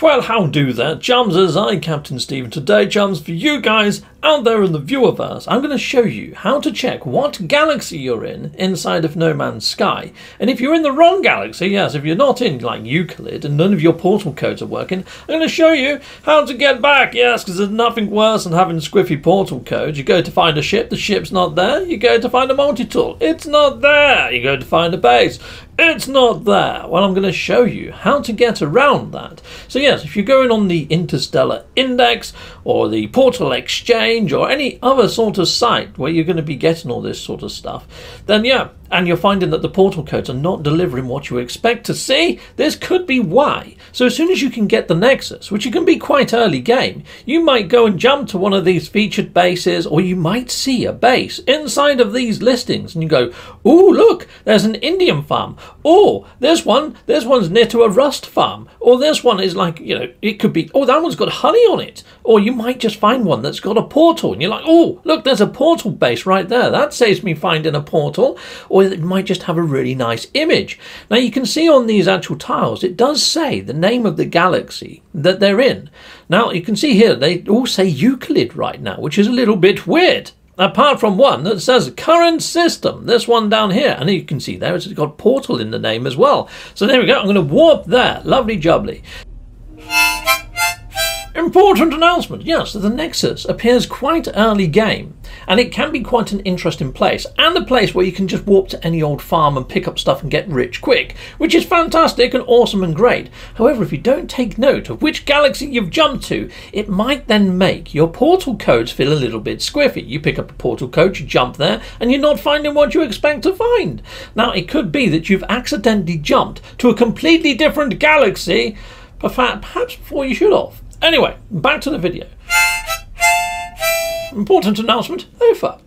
Well, how do there, chumses? I'm Captain Steve, and today, chums, for you guys out there in the viewerverse, I'm going to show you how to check what galaxy you're in inside of No Man's Sky. And if you're in the wrong galaxy, yes, if you're not in, like, Euclid and none of your portal codes are working, I'm going to show you how to get back, yes, because there's nothing worse than having squiffy portal codes. You go to find a ship, the ship's not there. You go to find a multi-tool, it's not there. You go to find a base, it's not there. Well, I'm going to show you how to get around that. So yes, if you're going on the Interstellar Index or the Portal Exchange or any other sort of site where you're going to be getting all this sort of stuff, then yeah, and you're finding that the portal codes are not delivering what you expect to see, this could be why. So as soon as you can get the Nexus, which you can be quite early game, you might go and jump to one of these featured bases, or you might see a base inside of these listings and you go, ooh, look, there's an Indium farm. Oh, there's one's near to a rust farm. Or this one is like, you know, it could be, oh, that one's got honey on it. Or you might just find one that's got a portal and you're like, oh, look, there's a portal base right there. That saves me finding a portal. Or it might just have a really nice image. Now you can see on these actual tiles, it does say the name of the galaxy that they're in. Now you can see here, they all say Euclid right now, which is a little bit weird. Apart from one that says current system, this one down here, and you can see there it's got portal in the name as well. So there we go, I'm going to warp there, lovely jubbly. Important announcement, yes, the Nexus appears quite early game, and it can be quite an interesting place, and a place where you can just warp to any old farm and pick up stuff and get rich quick, which is fantastic and awesome and great. However, if you don't take note of which galaxy you've jumped to, it might then make your portal codes feel a little bit squiffy. You pick up a portal code, you jump there, and you're not finding what you expect to find. Now, it could be that you've accidentally jumped to a completely different galaxy, perhaps before you should have. Anyway, back to the video. Important announcement over.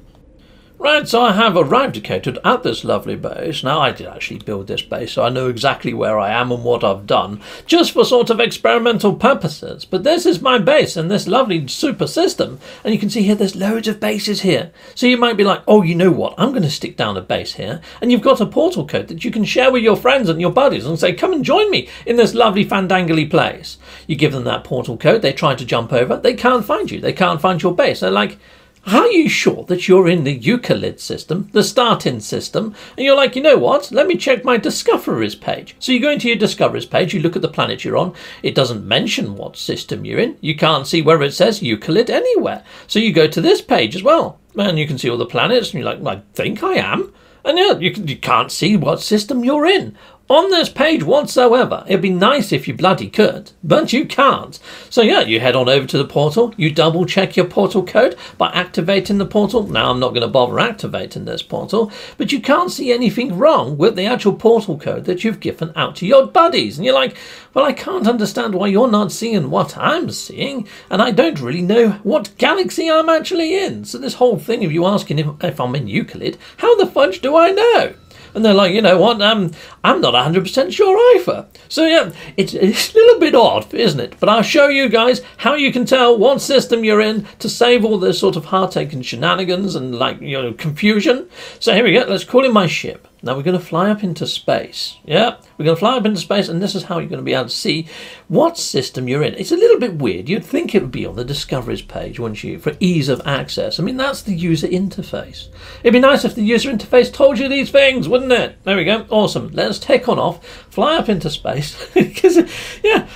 Right, so I have arrived at this lovely base. Now, I did actually build this base, so I know exactly where I am and what I've done, just for sort of experimental purposes. But this is my base in this lovely super system, and you can see here there's loads of bases here. So you might be like, oh, you know what, I'm going to stick down a base here, and you've got a portal code that you can share with your friends and your buddies and say, come and join me in this lovely fandangly place. You give them that portal code, they try to jump over, they can't find you, they can't find your base. They're like, are you sure that you're in the Euclid system, the start-in system? And you're like, you know what? Let me check my Discoveries page. So you go into your Discoveries page, you look at the planet you're on. It doesn't mention what system you're in. You can't see where it says Euclid anywhere. So you go to this page as well. And you can see all the planets, and you're like, I think I am. And yeah, you can't see what system you're in on this page whatsoever. It'd be nice if you bloody could, but you can't. So yeah, you head on over to the portal, you double check your portal code by activating the portal. Now I'm not going to bother activating this portal, but you can't see anything wrong with the actual portal code that you've given out to your buddies. And you're like, well, I can't understand why you're not seeing what I'm seeing, and I don't really know what galaxy I'm actually in. So this whole thing of you asking if I'm in Euclid, how the fudge do I know? And they're like, you know what, I'm not 100% sure either. So yeah, it's a little bit odd, isn't it? But I'll show you guys how you can tell what system you're in to save all this sort of heartache and shenanigans and, like, you know, confusion. So here we go, let's call in my ship. Now we're going to fly up into space. Yeah, we're going to fly up into space, and this is how you're going to be able to see what system you're in. It's a little bit weird. You'd think it would be on the Discoveries page, wouldn't you, for ease of access. I mean, that's the user interface. It'd be nice if the user interface told you these things, wouldn't it? There we go. Awesome. Let's take on off, fly up into space. Because, yeah,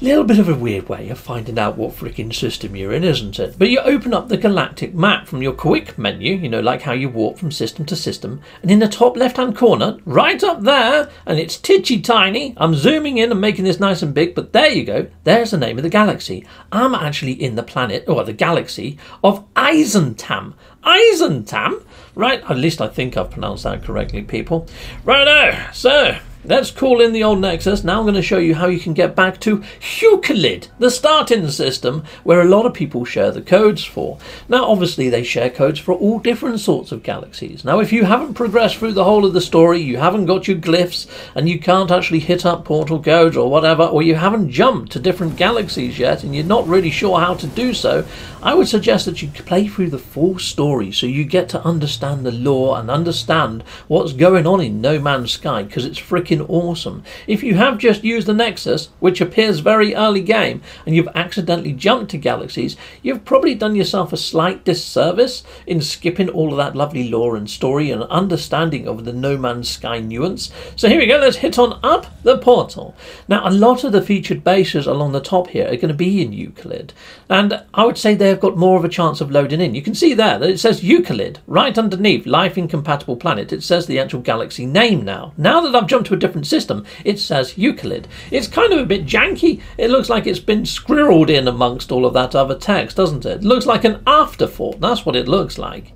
little bit of a weird way of finding out what freaking system you're in, isn't it? But you open up the galactic map from your quick menu, you know, like how you warp from system to system, and in the top left hand corner, right up there, and it's titchy tiny, I'm zooming in and making this nice and big, but there you go, there's the name of the galaxy. I'm actually in the planet, or the galaxy, of Eisentam. Eisentam? Right, at least I think I've pronounced that correctly, people. Righto, so let's call in the old Nexus. Now I'm going to show you how you can get back to Euclid, the start-in system, where a lot of people share the codes for. Now, obviously, they share codes for all different sorts of galaxies. Now, if you haven't progressed through the whole of the story, you haven't got your glyphs, and you can't actually hit up portal codes or whatever, or you haven't jumped to different galaxies yet, and you're not really sure how to do so, I would suggest that you play through the full story so you get to understand the lore and understand what's going on in No Man's Sky, because it's freaking freaking awesome. If you have just used the Nexus, which appears very early game, and you've accidentally jumped to galaxies, you've probably done yourself a slight disservice in skipping all of that lovely lore and story and understanding of the No Man's Sky nuance. So here we go, let's hit on up the portal. Now, a lot of the featured bases along the top here are going to be in Euclid, and I would say they've got more of a chance of loading in. You can see there that it says Euclid right underneath life incompatible planet. It says the actual galaxy name now. Now that I've jumped to a different system, it says Euclid. It's kind of a bit janky. It looks like it's been squirreled in amongst all of that other text, doesn't it? It looks like an afterthought. That's what it looks like.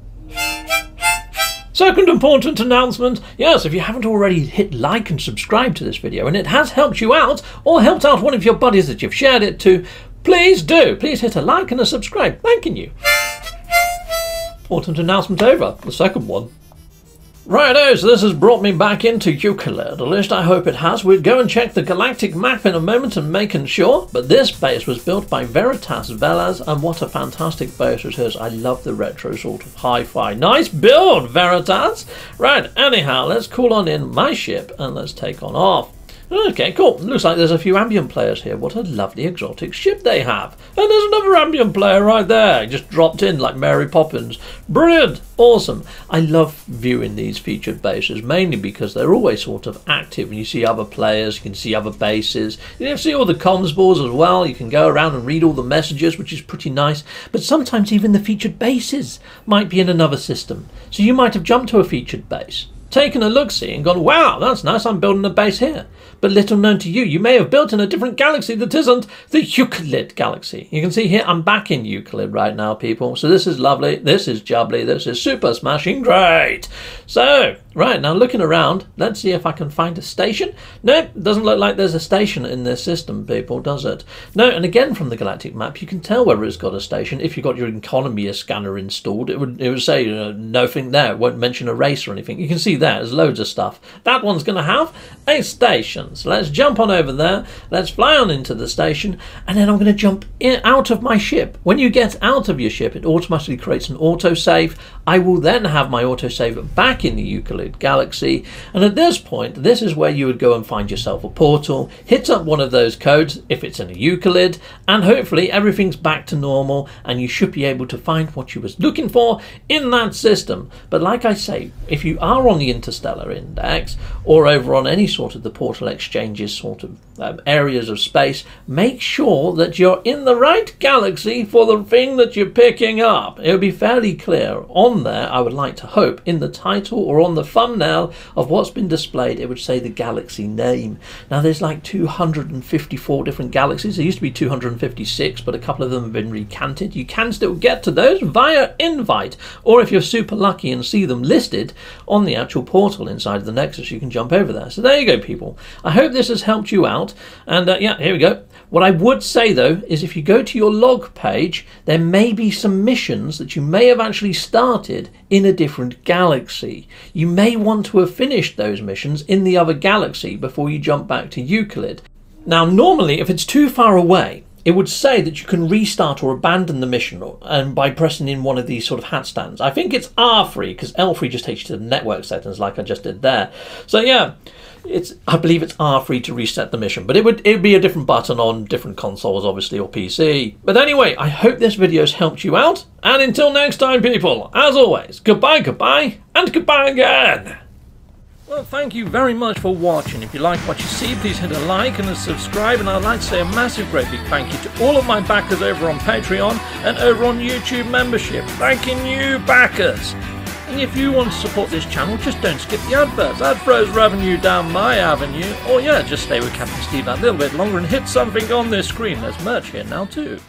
Second important announcement, yes, if you haven't already hit like and subscribe to this video and it has helped you out or helped out one of your buddies that you've shared it to, please do. Please hit a like and a subscribe. Thanking you. Important announcement over. The second one. Righto, so this has brought me back into Euclid. At least I hope it has. We'll go and check the galactic map in a moment and making sure. But this base was built by Veritas Velaz, and what a fantastic base it is. I love the retro sort of hi-fi. Nice build, Veritas! Right, anyhow, let's call on in my ship and let's take on off. Okay, cool. Looks like there's a few ambient players here. What a lovely exotic ship they have. And there's another ambient player right there. He just dropped in like Mary Poppins. Brilliant. Awesome. I love viewing these featured bases, mainly because they're always sort of active. And you see other players, you can see other bases. You can see all the comms boards as well. You can go around and read all the messages, which is pretty nice. But sometimes even the featured bases might be in another system. So you might have jumped to a featured base, taken a look-see and gone, wow, that's nice, I'm building a base here. But little known to you, you may have built in a different galaxy that isn't the Euclid galaxy. You can see here, I'm back in Euclid right now, people. So this is lovely, this is jubbly, this is super smashing great. So, right, now looking around, let's see if I can find a station. No, doesn't look like there's a station in this system, people, does it? No, and again, from the galactic map, you can tell whether it's got a station. If you've got your economy scanner installed, it would say, nothing there, it won't mention a race or anything. You can see there's loads of stuff. That one's going to have a station. So let's jump on over there, let's fly on into the station, and then I'm going to jump out of my ship. When you get out of your ship, it automatically creates an autosave. I will then have my autosave back in the Euclid galaxy, and at this point, this is where you would go and find yourself a portal, hit up one of those codes if it's in a Euclid, and hopefully everything's back to normal, and you should be able to find what you was looking for in that system. But like I say, if you are on the Interstellar Index, or over on any sort of the portal exchanges sort of areas of space, make sure that you're in the right galaxy for the thing that you're picking up. It will be fairly clear on there, I would like to hope, in the title or on the thumbnail of what's been displayed, it would say the galaxy name. Now there's like 254 different galaxies. There used to be 256, but a couple of them have been recanted. You can still get to those via invite, or if you're super lucky and see them listed on the actual portal inside of the Nexus, you can jump over there. So there you go, people. I hope this has helped you out. And yeah, here we go. What I would say though is if you go to your log page, there may be some missions that you may have actually started in a different galaxy. You may want to have finished those missions in the other galaxy before you jump back to Euclid. Now normally if it's too far away, it would say that you can restart or abandon the mission by pressing in one of these sort of hat stands. I think it's R3 because L3 just takes you to the network settings like I just did there. So yeah, I believe it's R3 to reset the mission, but it would be a different button on different consoles, obviously, or PC. But anyway, I hope this video has helped you out, and until next time, people, as always, goodbye, and goodbye again. Well, thank you very much for watching. If you like what you see, please hit a like and a subscribe, and I'd like to say a massive great big thank you to all of my backers over on Patreon and over on YouTube membership. Thanking you, backers. And if you want to support this channel, just don't skip the adverts. That throws revenue down my avenue. Or yeah, just stay with Captain Steve that little bit longer and hit something on this screen. There's merch here now too.